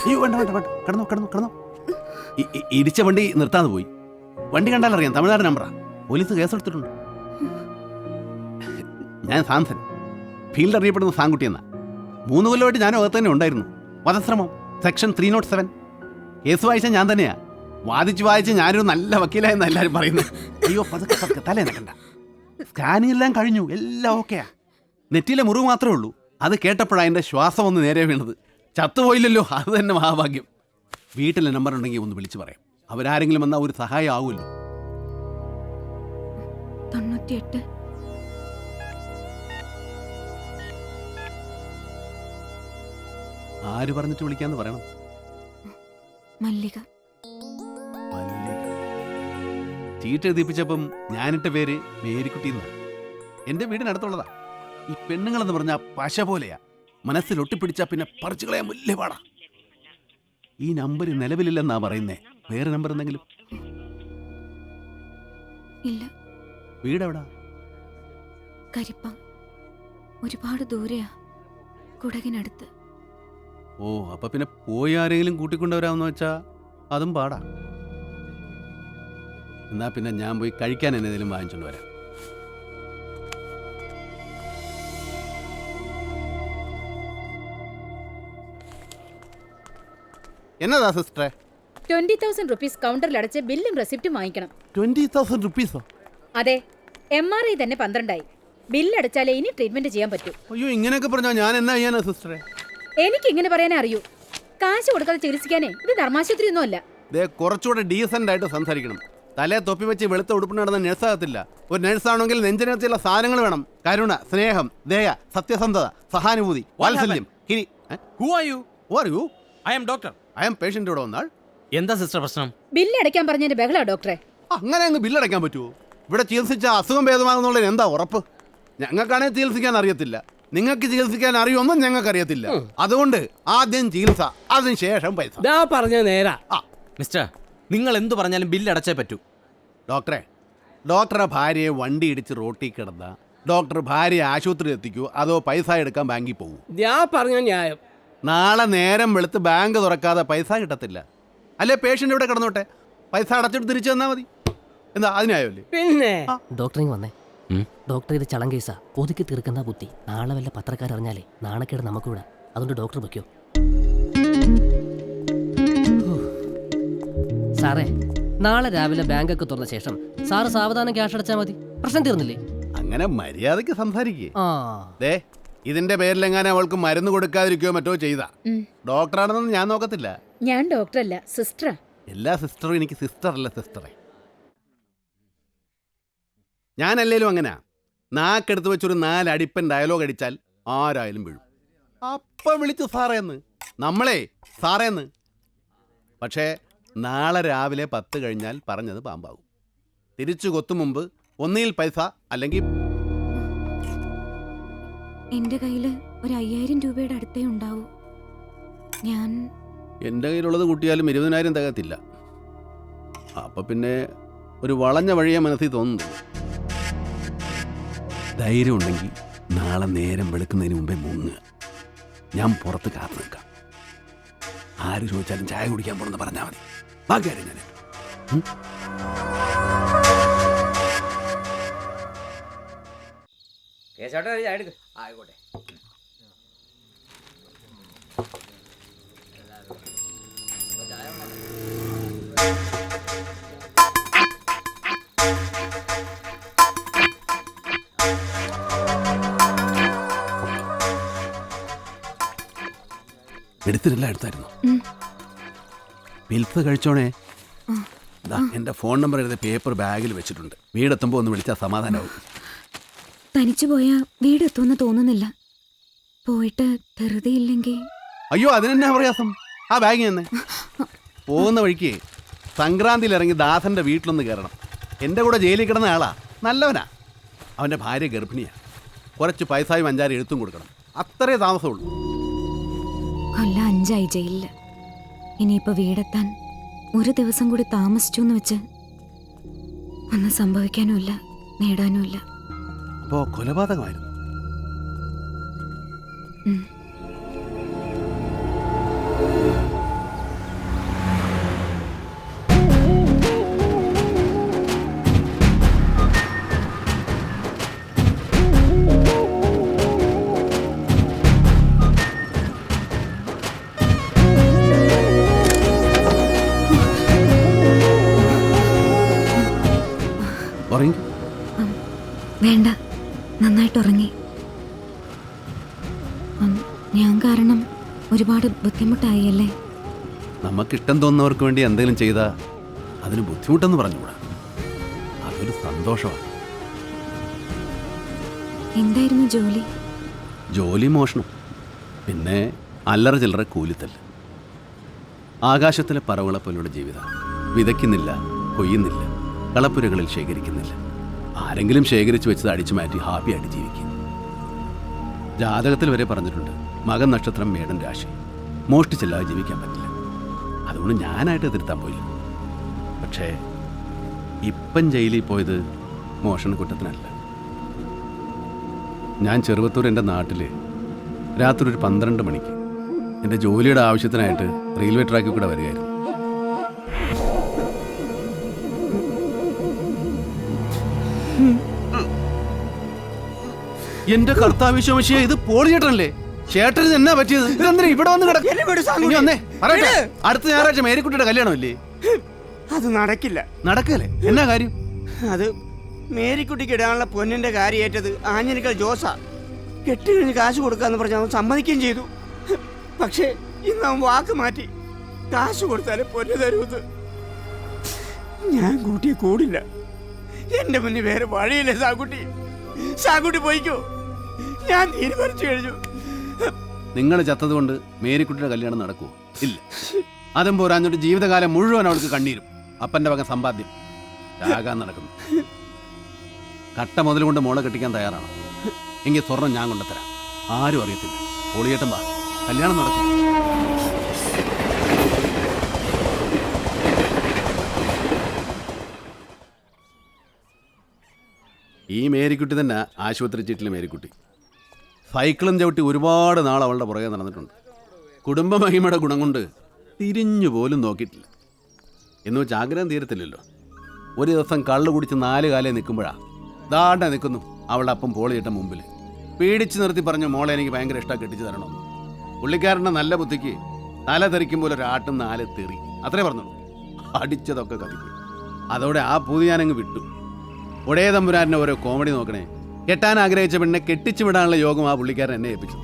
അയ്യോ വേണ്ട വേണ്ട വേണ്ട, കിടന്നോ കിടന്നോ കിടന്നോ. ഇടിച്ച വണ്ടി നിർത്താതെ പോയി. വണ്ടി കണ്ടാലറിയാം, തമിഴ്നാട് നമ്പറാ. പോലീസ് കേസെടുത്തിട്ടുണ്ട്. ഞാൻ സാംസൺ, ഫീൽഡ് അറിയപ്പെടുന്ന സാങ്കുട്ടി എന്നാ. 3 കൊല്ലമായിട്ട് ഞാനും അകത്ത് തന്നെ ഉണ്ടായിരുന്നു. വധശ്രമം സെക്ഷൻ 307. കേസ് വായിച്ച ഞാൻ തന്നെയാ. വാദിച്ച് ഞാനൊരു നല്ല വക്കീലായെന്ന് എല്ലാവരും പറയുന്നത്. അയ്യോ പതുക്കെ പതുക്കെ തലേ നിൽക്കണ്ട. സ്കാനിങ് എല്ലാം കഴിഞ്ഞു, എല്ലാം ഓക്കെയാ. നെറ്റിയിലെ മുറിവ് മാത്രമേ ഉള്ളൂ. അത് കേട്ടപ്പോഴാണ് എൻ്റെ ശ്വാസം ഒന്ന് നേരെ വീണത്. ചത്തുപോയില്ലല്ലോ, അത് തന്നെ മഹാഭാഗ്യം. വീട്ടിലെ നമ്പർ ഉണ്ടെങ്കിൽ ഒന്ന് വിളിച്ചു പറയാം. അവരാരെങ്കിലും വന്നാൽ ഒരു സഹായം ആവുമല്ലോ. 98. ആര് പറഞ്ഞിട്ട് വിളിക്കാന്ന് പറയണം. മല്ലിക. ചീട്ട് എഴുതിപ്പിച്ചപ്പം ഞാനിട്ട പേര് മേരിക്കുട്ടി എന്നാ. എൻ്റെ വീടിനടുത്തുള്ളതാ. ഈ പെണ്ണുങ്ങളെന്ന് പറഞ്ഞാൽ പശ പോലെയാ. മനസ്സിൽ ഒട്ടിപ്പിടിച്ചാ പിന്നെ പറിച്ചു കളയാൻ വലിയ പാടാ. ഈ നമ്പർ നിലവിലില്ലെന്നാ പറയുന്നേ. വേറെ നമ്പർ എന്തെങ്കിലും? ഇല്ല. വീടെവിടാ? കരിപ്പം. ഒരുപാട് ദൂരെയാ, കുടകിനടുത്ത്. ഓ, അപ്പൊ പിന്നെ പോയി ആരെങ്കിലും കൂട്ടിക്കൊണ്ടുവരാമെന്ന് വെച്ചാ അതും പാടാ. എന്നാ പിന്നെ ഞാൻ പോയി കഴിക്കാൻ എന്നേലും വാങ്ങിച്ചോണ്ട് വരാം. എന്നതാ സിസ്റ്ററെ? 20,000 റുപ്പീസ് കൗണ്ടറിൽ അടച്ച് ബില്ലും റെസിപ്റ്റും വാങ്ങിക്കണം. 20,000 റുപ്പീസോ? അതെ, MRI തന്നെ 12ആയി. ബില്ലടച്ചാലേ ഇനി ട്രീറ്റ്മെന്റ് ചെയ്യാൻ പറ്റൂ. അയ്യോ, ഇങ്ങനെയൊക്കെ പറഞ്ഞാ ഞാൻ എന്നാ ചെയ്യാനാ സിസ്റ്ററെ? എനിക്ക് ഇങ്ങനെ പറയാനേ അറിയൂ. കാശ് കൊടുക്കാതെ ചികിത്സിക്കാനേ ഇത് ധർമാശുപത്രി ഒന്നും അല്ല. കുറച്ചുകൂടെ ഡീസന്റ് ആയിട്ട് സംസാരിക്കണം. തലേ തൊപ്പി വെച്ച് വെളുത്ത ഉടുപ്പ് നടന്ന നഴ്സാകത്തില്ല. ഒരു നഴ്സാണെങ്കിൽ നെഞ്ചിനകത്തുള്ള സാധനങ്ങൾ വേണം. കരുണ, സ്നേഹം, ദയ, സത്യസന്ധത, സഹാനുഭൂതി, വാത്സല്യം. ഐ ആം പേഷ്യന്റ് ഇവിടെ വന്നാൽ. എന്താ സിസ്റ്റർ പ്രശ്നം? ബില്ലടയ്ക്കാൻ പറഞ്ഞതിന്റെ ബഹളാ ഡോക്ടറെ. അങ്ങനെ അങ്ങ് ബില്ലടയ്ക്കാൻ പറ്റുമോ? ഇവിടെ ചികിത്സിച്ച അസുഖം ഭേദമാകുന്നുള്ളതിന് എന്താ ഉറപ്പ്? ഞങ്ങൾക്കാണെങ്കിൽ ചികിത്സിക്കാൻ അറിയത്തില്ല. നിങ്ങൾക്ക് ചികിത്സിക്കാൻ അറിയുമെന്നും ഞങ്ങൾക്ക് അറിയത്തില്ല. അതുകൊണ്ട് ആദ്യം ചികിത്സ, അതിനുശേഷം പൈസ. പറഞ്ഞ നേരാ. മിസ്റ്റർ, നിങ്ങൾ എന്തു പറഞ്ഞാലും ബില്ലടച്ചേ പറ്റൂ. ഡോക്ടറെ ഭാര്യയെ വണ്ടി ഇടിച്ച് റോട്ടിൽ കിടന്ന ഡോക്ടർ ഭാര്യയെ ആശുപത്രി എത്തിക്കൂ, അതോ പൈസ എടുക്കാൻ ബാങ്കിൽ പോകും? ഞാൻ പറഞ്ഞ ന്യായം. നാളെ നേരം വെളുത്ത് ബാങ്ക് തുറക്കാതെ പൈസ കിട്ടത്തില്ല. അല്ലെ പേഷ്യന്റ് ഇവിടെ കിടന്നോട്ടെ, പൈസ അടച്ചിട്ട് തിരിച്ചു തന്നാൽ മതി. എന്താ അതിനായല്ലേ? പിന്നെ ഡോക്ടറിങ് വന്നേ. ഡോക്ടർ ഇത് ചളം കേസാ, ഒതുക്കി തീർക്കുന്ന ബുദ്ധി. നാളെ വല്ല പത്രക്കാരറിഞ്ഞാലേ നാണക്കേട് നമുക്കിവിടെ. അതുകൊണ്ട് ഡോക്ടർ വയ്ക്കോ. സാറേ, നാളെ രാവിലെ ബാങ്കൊക്കെ തുറന്ന ശേഷം സാറ് സാവധാനം ക്യാഷ് അടച്ചാൽ മതി. പ്രശ്നം തീർന്നില്ലേ? അങ്ങനെ മര്യാദക്ക് സംസാരിക്കേ. ദേ, ഇതിന്റെ പേരിലെങ്ങാനും അവൾക്ക് മരുന്ന് കൊടുക്കാതിരിക്കോ മറ്റോ ചെയ്താ ഡോക്ടറാണെന്ന് ഞാൻ നോക്കത്തില്ല. ഞാൻ ഡോക്ടറല്ല, സിസ്റ്ററാ. എല്ലാ സിസ്റ്ററും എനിക്ക് സിസ്റ്റർ അല്ല സിസ്റ്ററെ. ഞാനല്ലേലും അങ്ങനെ നാക്കെടുത്ത് വെച്ചൊരു 4 അടിപ്പൻ ഡയലോഗ് അടിച്ചാൽ ആരായാലും വീഴും. അപ്പം വിളിച്ചു സാറേന്ന്, നമ്മളെ സാറേന്ന്. പക്ഷേ നാളെ രാവിലെ 10 കഴിഞ്ഞാൽ പറഞ്ഞത് പാമ്പാകും. തിരിച്ചു കൊത്തും മുമ്പ് ഒന്നിൽ പൈസ അല്ലെങ്കിൽ എന്റെ കയ്യില് ഒരു 5,000 രൂപയുടെ അടുത്തേ ഉണ്ടാവൂ. ഞാൻ എൻ്റെ കയ്യിലുള്ളത് കൂട്ടിയാലും 20,000 തികത്തില്ല. അപ്പം പിന്നെ ഒരു വളഞ്ഞ വഴിയെ മനസ്സിൽ തോന്നുന്നു. ധൈര്യം ഉണ്ടെങ്കിൽ നാളെ നേരം വെളുക്കുന്നതിന് മുമ്പേ മുങ്ങുക. ഞാൻ പുറത്ത് കാത്തു നിൽക്കാം. ആര് ചോദിച്ചാലും ചായ കുടിക്കാൻ പോണെന്ന് പറഞ്ഞാൽ മതി. ബാക്കി കാര്യം ഞാൻ ആയിക്കോട്ടെ. എടുത്തായിരുന്നു. പിൽസ് കഴിച്ചോണേ. എന്റെ ഫോൺ നമ്പർ എഴുതിയ പേപ്പർ ബാഗിൽ വെച്ചിട്ടുണ്ട്. വീടെത്തുമ്പോ ഒന്ന് വിളിച്ചാൽ സമാധാനമാവും. തനിച്ചു പോയാ വീടെത്തുമെന്ന് തോന്നുന്നില്ല. പോയിട്ട് ധൃതിയില്ലെങ്കിൽ. അയ്യോ, അതിനെന്നാ പ്രയാസം? ആ ബാഗ് തന്നെ. പോകുന്ന വഴിക്ക് സംക്രാന്തിയിൽ ഇറങ്ങി ദാസന്റെ വീട്ടിലൊന്ന് കയറണം. എൻ്റെ കൂടെ ജയിലിൽ കിടന്ന ആളാ, നല്ലവനാ. അവൻ്റെ ഭാര്യ ഗർഭിണിയാ. കുറച്ച് പൈസയും 5-6 എഴുത്തും കൊടുക്കണം. അത്രേ താമസമുള്ളൂ. കൊല്ലം 5 ജയിലില്. ഇനിയിപ്പോ വീടെത്താൻ 1 ദിവസം കൂടി താമസിച്ചു എന്ന് വെച്ച് ഒന്നും സംഭവിക്കാനുമില്ല, നേടാനുമില്ല. അപ്പോ കൊലപാതകമായിരുന്നു. ഉറങ്ങി. വേണ്ട, നന്നായിട്ട് ഉറങ്ങി. ഞാൻ കാരണം ഒരുപാട് ബുദ്ധിമുട്ടായി അല്ലേ? നമുക്കിഷ്ടം തോന്നുന്നവർക്ക് വേണ്ടി എന്തെങ്കിലും ചെയ്താൽ അതിന് ബുദ്ധിമുട്ടെന്ന് പറഞ്ഞുകൂടാ. അതൊരു സന്തോഷമാണ്. എന്തായിരുന്നു ജോലി? ജോലി മോഷണം, പിന്നെ അല്ലറ ചില്ലറ കൂലിത്തല്ല്. ആകാശത്തിലെ പറവകളെ പോലുള്ള ജീവിതം. വിതയ്ക്കുന്നില്ല, കൊയ്യുന്നില്ല, കളപ്പുരകളിൽ ശേഖരിക്കുന്നില്ല. ആരെങ്കിലും ശേഖരിച്ചു വെച്ചത് അടിച്ചു മാറ്റി ഹാപ്പിയായിട്ട് ജീവിക്കും. ജാതകത്തിൽ വരെ പറഞ്ഞിട്ടുണ്ട്, മകൻ നക്ഷത്രം മേടൻ രാശി, മോഷ്ടിച്ചില്ലാതെ ജീവിക്കാൻ പറ്റില്ല. അതുകൊണ്ട് ഞാനായിട്ട് തിരുത്താൻ പോയില്ല. പക്ഷേ ഇപ്പം ജയിലിൽ പോയത് മോഷണ കുറ്റത്തിനല്ല. ഞാൻ ചെറുവത്തൂർ എൻ്റെ നാട്ടിൽ രാത്രി ഒരു 12 മണിക്ക് എൻ്റെ ജോലിയുടെ ആവശ്യത്തിനായിട്ട് റെയിൽവേ ട്രാക്കിൽ കൂടെ വരികയായിരുന്നു. എന്റെ കർത്താവിശ്വമശിയെ, ഇത് പോളി ചേട്ടനല്ലേ? ചേട്ടന് എന്നാ പറ്റിയത്? ഇതെന്തിനാ ഇവിടെ വന്ന് കിടക്കുന്നേ? പറയട്ടെ, അടുത്ത ഞായറാഴ്ച മേരിക്കുട്ടിയുടെ കല്യാണമല്ലേ? അത് നടക്കില്ല. നടക്കല്ലേ? എന്നാ കാര്യം? അത് മേരിക്കുട്ടിക്ക് ഇടാനുള്ള പൊന്നിന്റെ കാര്യം ഏറ്റത് ആഞ്ഞിലിക്കൽ ജോസാ. കെട്ടി കഴിഞ്ഞ് കാശ് കൊടുക്കാന്ന് പറഞ്ഞ് അവൻ സമ്മതിക്കുകയും ചെയ്തു. പക്ഷേ ഇന്ന് അവൻ വാക്ക് മാറ്റി. കാശ് കൊടുത്താലേ പൊന്ന് തരൂന്ന്. ഞാൻ കൂട്ടിയെ കൂടില്ല. എന്റെ മുന്നിൽ വേറെ വഴിയില്ലേ സാക്കുട്ടി. സാക്കുട്ടി പോയിക്കോ, ഞാൻ തീരുമാനിച്ചു കഴിഞ്ഞു. നിങ്ങൾ ചത്തതുകൊണ്ട് മേരിക്കുട്ടിയുടെ കല്യാണം നടക്കുമോ? ഇല്ല. അതും പോരാഞ്ഞിട്ട് ജീവിതകാലം മുഴുവൻ അവൾക്ക് കണ്ണീരും. അപ്പൻ്റെ വക സമ്പാദ്യം രാഗാൻ നടക്കുന്നു. കട്ട മുതൽ കൊണ്ട് മോളെ കെട്ടിക്കാൻ തയ്യാറാണ് എങ്കിൽ സ്വർണം ഞാൻ കൊണ്ടുതരാം. ആരും അറിയത്തില്ല. പൊളിയേട്ടൻ വാ, കല്യാണം നടക്കും. ഈ മേരിക്കുട്ടി തന്നെ ആശുപത്രി ചീട്ടിലെ മേരിക്കുട്ടി. സൈക്കിളും ചവിട്ടി ഒരുപാട് നാൾ അവളുടെ പുറകെ നടന്നിട്ടുണ്ട്. കുടുംബമഹിമയുടെ ഗുണം കൊണ്ട് തിരിഞ്ഞു പോലും നോക്കിയിട്ടില്ല. എന്ന് വെച്ച് ആഗ്രഹം തീരത്തില്ലല്ലോ. ഒരു ദിവസം കള്ളു കുടിച്ച് 4 കാലേ നിൽക്കുമ്പോഴാണ് ദാണ്ട നിൽക്കുന്നു അവളുടെ അപ്പം പോളിയിട്ട മുമ്പിൽ. പേടിച്ച് നിർത്തി പറഞ്ഞു, മോളെ എനിക്ക് ഭയങ്കര ഇഷ്ടം, കെട്ടിച്ച് തരണം. പുള്ളിക്കാരൻ്റെ നല്ല ബുദ്ധിക്ക് തല തെറിക്കുമ്പോൾ ഒരു ആട്ടും 4 തെറി അത്രേ പറഞ്ഞുള്ളൂ. അടിച്ചതൊക്കെ കത്തിപ്പോയി. അതോടെ ആ പൂതി ഞാനങ്ങ് വിട്ടു. ഒടേ തമ്പുരാൻ്റെ ഓരോ കോമഡി നോക്കണേ. കെട്ടാൻ ആഗ്രഹിച്ച പെണ്ണെ കെട്ടിച്ചു വിടാനുള്ള യോഗം ആ പുള്ളിക്കാരൻ എന്നെ ഏൽപ്പിച്ചു.